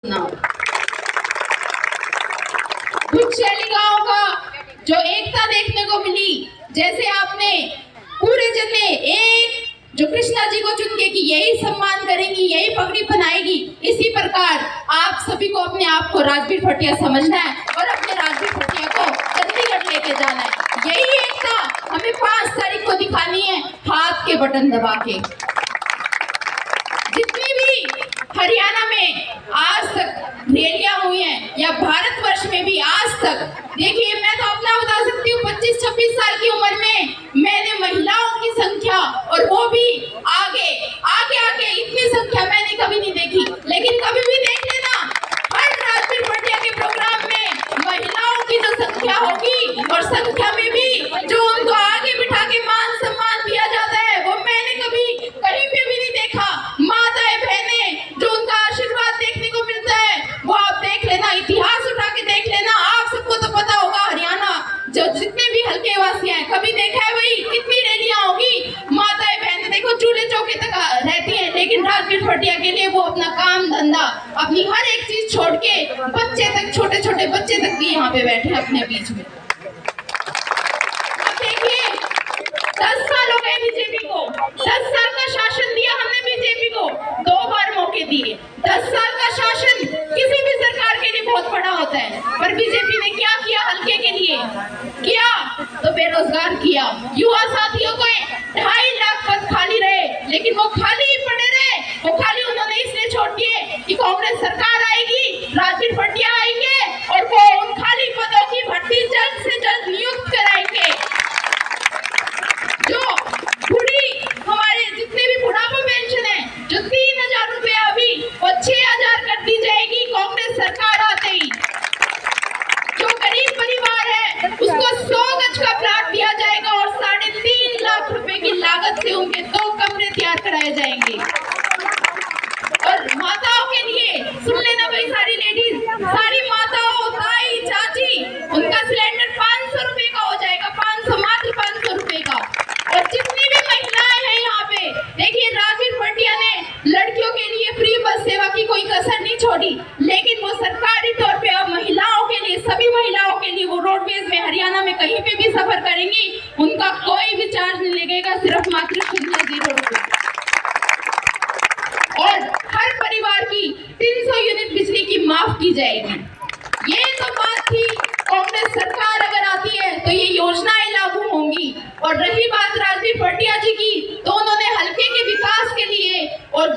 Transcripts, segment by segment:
कुछ शैलिकाओं का जो एकता देखने को मिली, जैसे आपने पूरे जन ने एक जो कृष्णा जी को चुन के कि यही सम्मान करेंगी, यही पगड़ी बनाएगी, इसी प्रकार आप सभी को अपने आप को राजबीर भटिया समझना है और अपने राजबीर भटिया को चंडीगढ़ लेके जाना है। यही एकता हमें 5 तारीख को दिखानी है, हाथ के बटन दबा के। जितनी भी हरियाणा में आज तक रैलियां हुई हैं या भारतवर्ष में भी आज तक, देखिए मैं तो अपना बता सकती हूँ, 25-26 साल की उम्र में मैंने महिलाओं की संख्या, और वो भी आगे इतनी संख्या मैंने कभी नहीं देखी। लेकिन कभी भी देख लेना, हर राजबीर भटिया के प्रोग्राम में महिलाओं की जो संख्या होगी और संख्या में भी जो उनको आगे बिठा के मान सम्मान दिया जाता है, वो मैंने कभी कहीं पे भी नहीं देखा। माताएं बहनें जो उनका आशीर्वाद देखने को मिलता है, वो आप देख लेना, इतिहास उठा के देख लेना। आप सबको तो पता होगा, हरियाणा जो जितने भी हल्के वासी हैं, कभी देखा है भाई कितनी रैलियां होगी, माताएं बहनें देखो चूल्हे चौके तक रहती हैं, लेकिन राजबीर भटिया के लिए वो अपना काम धंधा, अपनी हर एक चीज छोड़ के बच्चे तक, छोटे छोटे बच्चे तक भी यहाँ पे बैठे अपने बीच में। अब देखिए 10 साल हो गए बीजेपी को, 10 साल का शासन दिया हमने बीजेपी को, 2 बार मौके दिए। 10 साल का शासन किसी भी सरकार के लिए बहुत बड़ा होता है, पर बीजेपी ने क्या किया हल्के के लिए? किया तो बेरोजगार किया, युवा साथियों को 2.5 लाख पद खाली रहे, लेकिन वो खाली ही पड़े रहे। वो खाली उन्होंने इसलिए छोड़ दिए कि कांग्रेस सरकार आएगी, राजबीर भटिया आएंगे और वो उन खाली पदों की भर्ती जल्द से जल्द नियुक्त कराएंगे। जो बुढ़ी हमारे जितने भी बुढ़ापा पेंशन है, जो 3000 रुपया अभी वो 6000 कर दी जाएगी कांग्रेस सरकार आते ही। जो गरीब परिवार है उसको 100 गज का प्लाट दिया जाएगा और 3.5 लाख रुपए की लागत से उनके 2 कमरे तैयार कराए जाएंगे। और माताओं के लिए सुन लेना भाई, सारी लेडीज, सारी माताओं, ताई, चाची, उनका सिलेंडर 500 रुपए का हो जाएगा, 500, मात्र 500 रुपए का। और जितनी भी महिलाएं हैं यहाँ पे, देखिए राजबीर भटिया ने लड़कियों के लिए फ्री बस सेवा की कोई कसर नहीं छोड़ी, लेकिन वो सरकारी तौर पे अब महिलाओं के लिए, सभी महिलाओं के लिए वो रोडवेज में हरियाणा में कहीं पे भी सफर करेंगी, उनका कोई भी चार्ज नहीं लगेगा, सिर्फ मात्र 0 रुपए। और हर परिवार की 300 यूनिट बिजली की माफ की जाएगी। ये तो बात थी, कांग्रेस सरकार अगर आती है तो ये योजनाएं लागू होंगी। और रही बात राजबीर भटिया जी की, तो उन्होंने हल्के के विकास के लिए और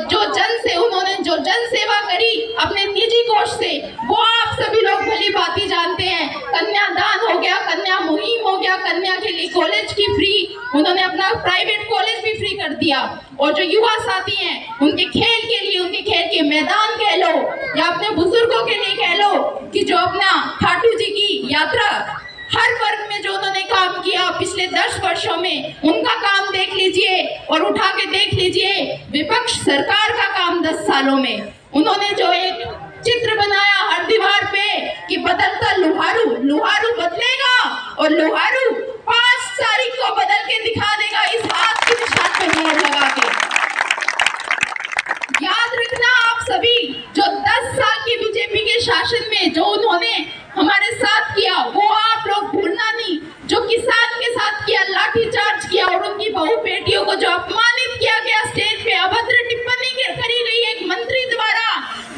उन्होंने जो जन सेवा करी अपने निजी कोष से, वो आप सभी लोग भली भांति जानते हैं। कन्यादान हो गया, कन्या मुहिम हो गया, कन्या के लिए कॉलेज की फ्री, उन्होंने अपना प्राइवेट कॉलेज भी फ्री कर दिया। और जो युवा साथी हैं, उनके खेल के लिए, उनके खेल के मैदान कह लो या अपने बुजुर्गों के लिए कह लो, कि जो अपना खाटू जी की यात्रा, हर वर्ग में जो उन्होंने काम किया पिछले 10 वर्षों में, उनका काम देख लीजिए और उठा के देख लीजिए विपक्ष सरकार का काम 10 सालों में। उन्होंने जो एक चित्र बनाया हर दीवार पे कि बदलता लुहारू, लुहारू बदलेगा और लुहारू 5 तारीख को बदल के दिखा देगा, इस हाथ के निशान पे मोहर लगा के। याद रखना आप सभी, जो 10 साल के बीजेपी के शासन में जो उन्होंने हमारे साथ किया, वो आप लोग भूलना नहीं। जो किसान के साथ किया, लाठीचार्ज किया, और उनकी बहू बेटियों को जो अपमानित किया गया, स्टेज पे अभद्र टिप्पणी करी गई एक मंत्री द्वारा,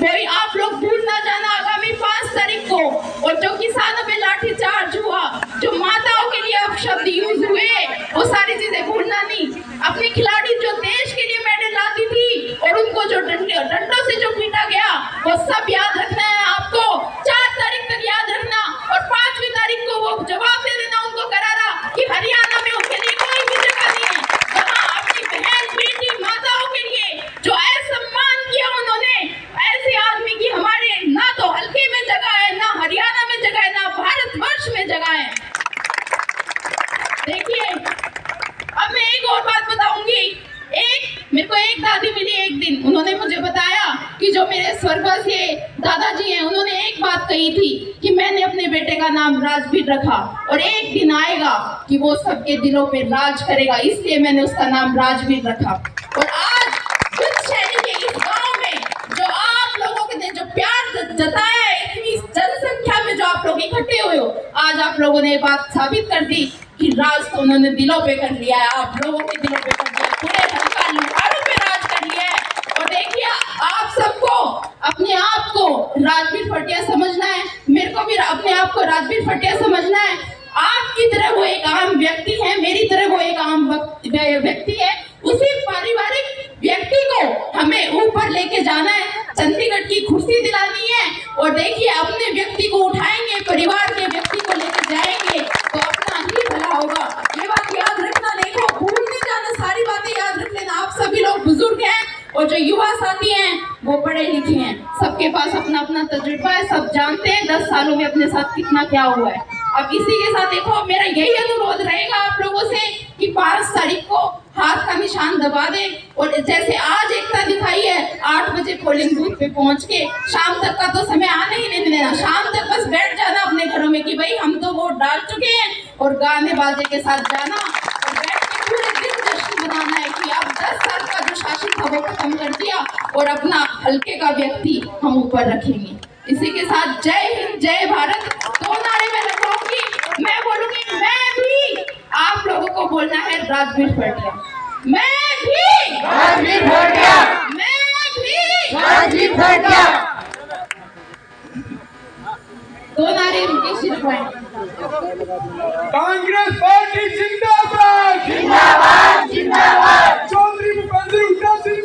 वही आप लोग भूल ना जाना आगामी 5 तारीख को। और जो किसानों पे लाठीचार्ज हुआ, जो माताओं के लिए अपशब्द यूज हुए, वो सारी चीजें भूलना नहीं। अपने खिलाड़ी जो देश के लिए मेडल लाती थी और उनको जो डंडों से जो पीटा गया, वो सब याद रखना है आपको। 4 तारीख तक याद रखना, और 5वीं तारीख को वो जवाब दे देना उनको करारा कि हरियाणा में उनके लिए कोई भी जगह नहीं है। वहाँ अपनी बहन, बेटी, माताओं के लिए जो असम्मान किया उन्होंने, ऐसे आदमी की हमारे ना तो हल्के में जगह है, ना हरियाणा में जगह है, ना भारतवर्ष में जगह है। देखिए अब मैं एक और बात बताऊंगी। मेरे को एक दादी मिली एक दिन, उन्होंने मुझे बताया कि जो मेरे स्वर्गवासी दादाजी हैं, उन्होंने एक बात कही थी कि मैंने अपने बेटे का नाम राजबीर रखा और एक दिन आएगा कि वो सबके दिलों पे राज करेगा, इसलिए मैंने उसका नाम राजबीर रखा। और आज कुछ शैली के इस गांव में जो आप लोगों ने जो प्यार जताया है, इतनी जनसंख्या में जो आप लोग इकट्ठे हुए हो, आज आप लोगों ने बात साबित कर दी कि राज तो उन्होंने दिलों पे कर लिया है, आप लोगों के दिलों पे कर लिया, पूरे हल्का लुहारों पे राज कर लिया है। और देखिए आप सबको अपने आप को राजवीर फटिया समझना है, मेरे को भी अपने आप को राजवीर फटिया समझना है। आपकी तरह वो एक आम व्यक्ति है, मेरी तरह वो एक आम व्यक्ति है, उसी पारिवारिक व्यक्ति को हमें ऊपर लेके जाना है, चंडीगढ़ की कुर्सी दिलानी है। और देखिए अपने व्यक्ति को उठाएंगे, परिवार के व्यक्ति को लेके जाएंगे तो अपना ही भला होगा। ये बात याद रखना, देखो भूल नहीं जाना, सारी बातें याद रख लेना। आप सभी लोग बुजुर्ग हैं और जो युवा साथी हैं वो पढ़े लिखे हैं, सबके पास अपना अपना तजुर्बा है, सब जानते हैं 10 सालों में अपने साथ कितना क्या हुआ है। अब इसी के साथ देखो मेरा यही अनुरोध रहेगा आप लोगों से कि 5 तारीख को हाथ का निशान दबा दें और जैसे आज एकता दिखाई है 8 बजे पोलिंग बूथ पे पहुंच के, शाम तक का तो समय आने ही नहीं देना, शाम तक बस बैठ जाना अपने घरों में कि भाई हम तो वोट डाल चुके हैं, और गाने बाजे के साथ जाना और बैठ के पूरे दिन जश्न मनाना है कि अब 10 साल का जो शासन था वो खत्म कर दिया और अपना हल्के का व्यक्ति हम ऊपर रखेंगे। इसी के साथ जय हिंद जय भारत 2 नारे में लगाऊंगी, मैं बोलूंगी मैं भी, आप लोगों को बोलना है राजवीर फटिया, मैं भी राजवीर फटिया, मैं भी राजवीर फटिया। 2 नारे रुके सिर्फ कांग्रेस पार्टी जिंदाबाद जिंदाबाद जिंदाबाद।